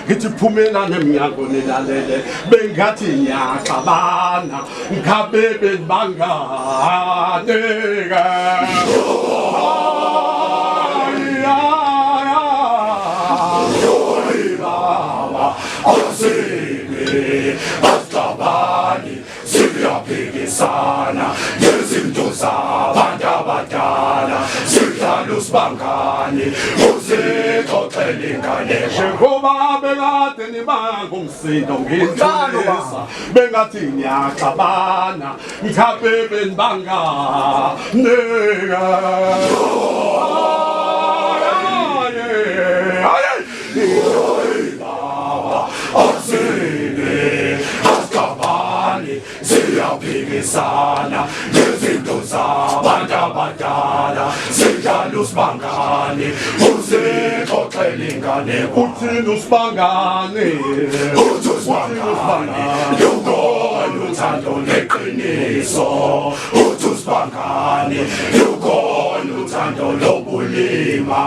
ngithi phumelana emnyango nilalele bengathi nyaxabana ngikhabe benibangane-ke Asini, asixabani, siyaphikisana ngezinto zabantu abadala sihlala usibangani usixoxele inganekwa njengoba bekade nibangumsindo nginjulisa bengathi ngiyaxabana ngikhabe benibangane-ke Asini, asixabani, siyaphikisana ngezinto zabantu abadala sihlala usibangani usixoxele inganekwa uthini usibangani uthi usibangani lukhona uthando neqiniso uthi usibangani lukhona uthando lobulima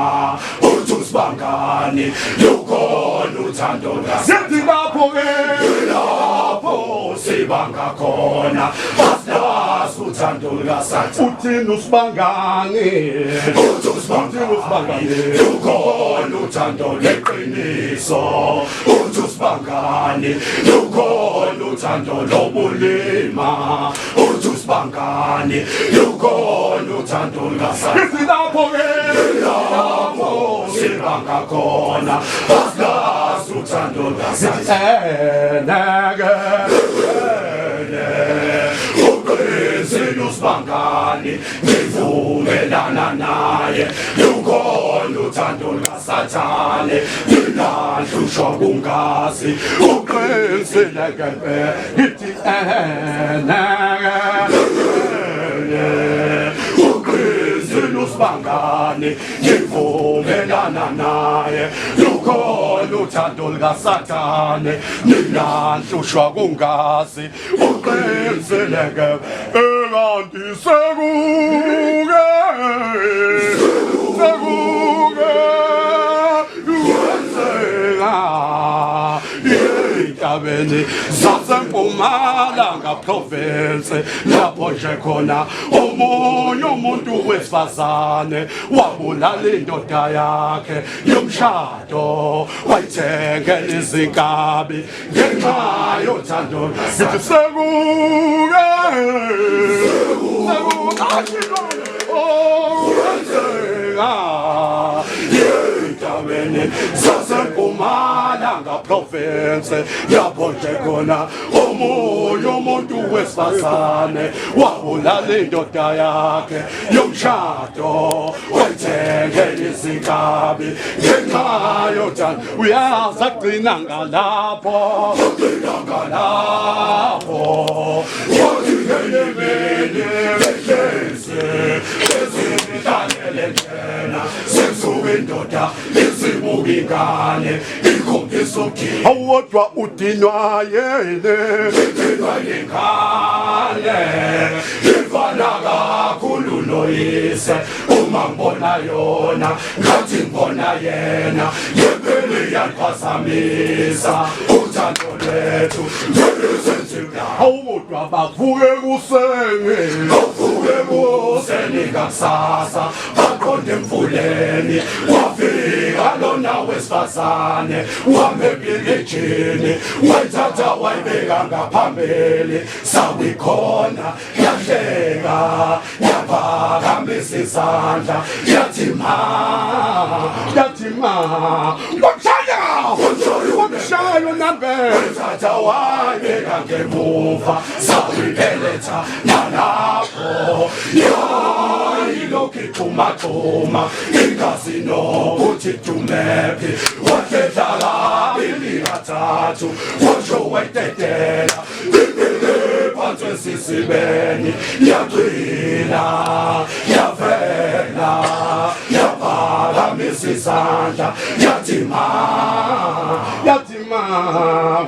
uthi usibangani lukhona uthando sithi lapho-ke lapho sibanga khona asilazi uthando lukasathane uthini usibangani uthi usibangani lukhona uthando leqiniso uthi usibangani lukhona uthando lobulima uthi usibangani lukhona uthando lukasathane lapho-ke lapho sibanga khona asilazi uthando lukasathane uqinisile usibangani ngivumelana naye lukhona uthando lukasathane ninahlushwa kungazi uqinisile kempe ngithi uqinisile usibangani ngivumelana naye lukhona uthando lukasathane ninahlushwa kungazi uqinisile kempe enganti sekuke ey'ntabeni zaseMpumalanga province lapho nje khona omunye umuntu wesifazane wabulala indoda yakhe yomshado wayithengela izinkabi ngenxa yothando sithi sekuke zaseMpumalanga province lapho nje khona omunye umuntu wesifazane wabulala indoda yakhe yomshado wayithengela izinkabi ngenxa yothando uyazi agcina ngalapho wathi ngenyemeni behlezi ezidlalele njena sensuke indoda izibuka ingane ikhombisa ukukhiya awodwa udinwa yene ingane ifana kakhulu noyise uma ngibona yona ngathi ngibona yena ngempela iyaphazamisa uthando lwethu awodwa bavuke kuseni kakusasa baqonde emfuleni wafika lona wesifazane wamebhilejini wayithatha wayibeka ngaphambili sawikhona yahleka yaphakamisa izandla yathi ma wamshaya unambele wayithatha wayibeka ngemuva sawibeletha nalapho ilokhu ixhumaxhuma igazi nokuthi ijumephi wahlehla kabili kathathu washo wayitetela phansi esisibeni yaqina yavela yaphakamisa izandla yathi ma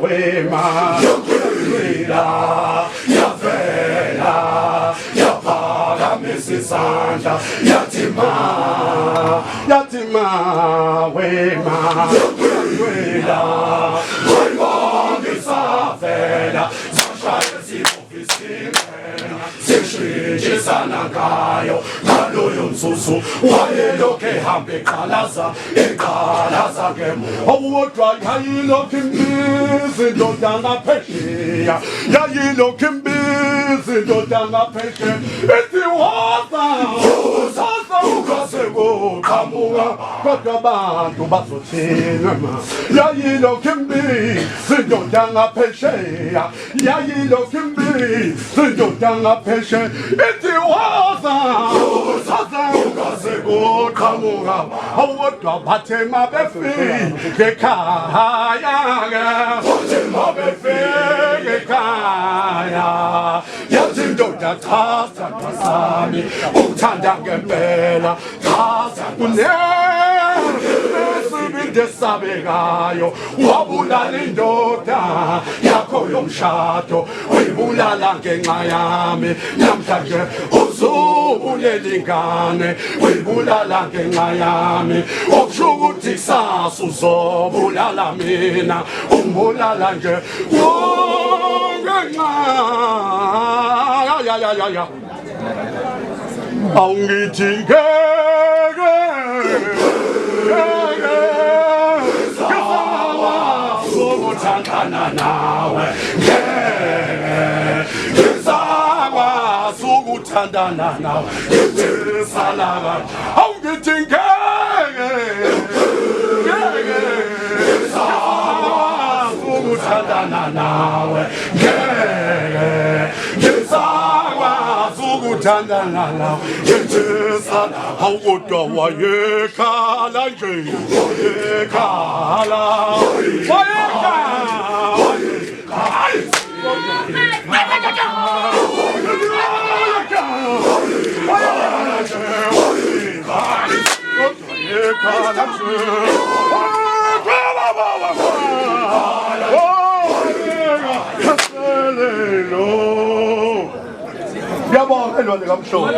wema yaqina yavela yaphakamisa izandla yathi ma wema yaqina susu wayeloke hambe khalaza ekhalaza ke awodwa yayiloke imbizi ndoda ngaphesheya yayiloke imbizi ndoda ngaphesheya ethi woza ukaseko qamuka kodwa abantu bazothina yayiloke imbizi ndoda ngaphesheya yayiloke imbizi ndoda ngaphesheya ethi woza ukaseko qamuka awodwa bathema befike ekhaya bathema befike ekhaya yathi ndoda chaza sami uthanda ngempela chaza kunesibindi esabekayo wabulala indoda yakho yomshado uyibulala ngenxa yami namhlanje uzubulela ingane uyibulala ngenxa yami okusho ukuthi kusasa uzobulala mina ungibulala nje ngenxa ya awungithi ngeke ngizakuthandana nawe ngizakwazi ukuthandana nawe ngisalaka awungithi ngeke ngizakwazi ukuthandana nawe ngeke ngizakwazi ukuthandana nawe ngizisala awukodwa wayekhala nje wayekhala Yabona elwane kamhlophe.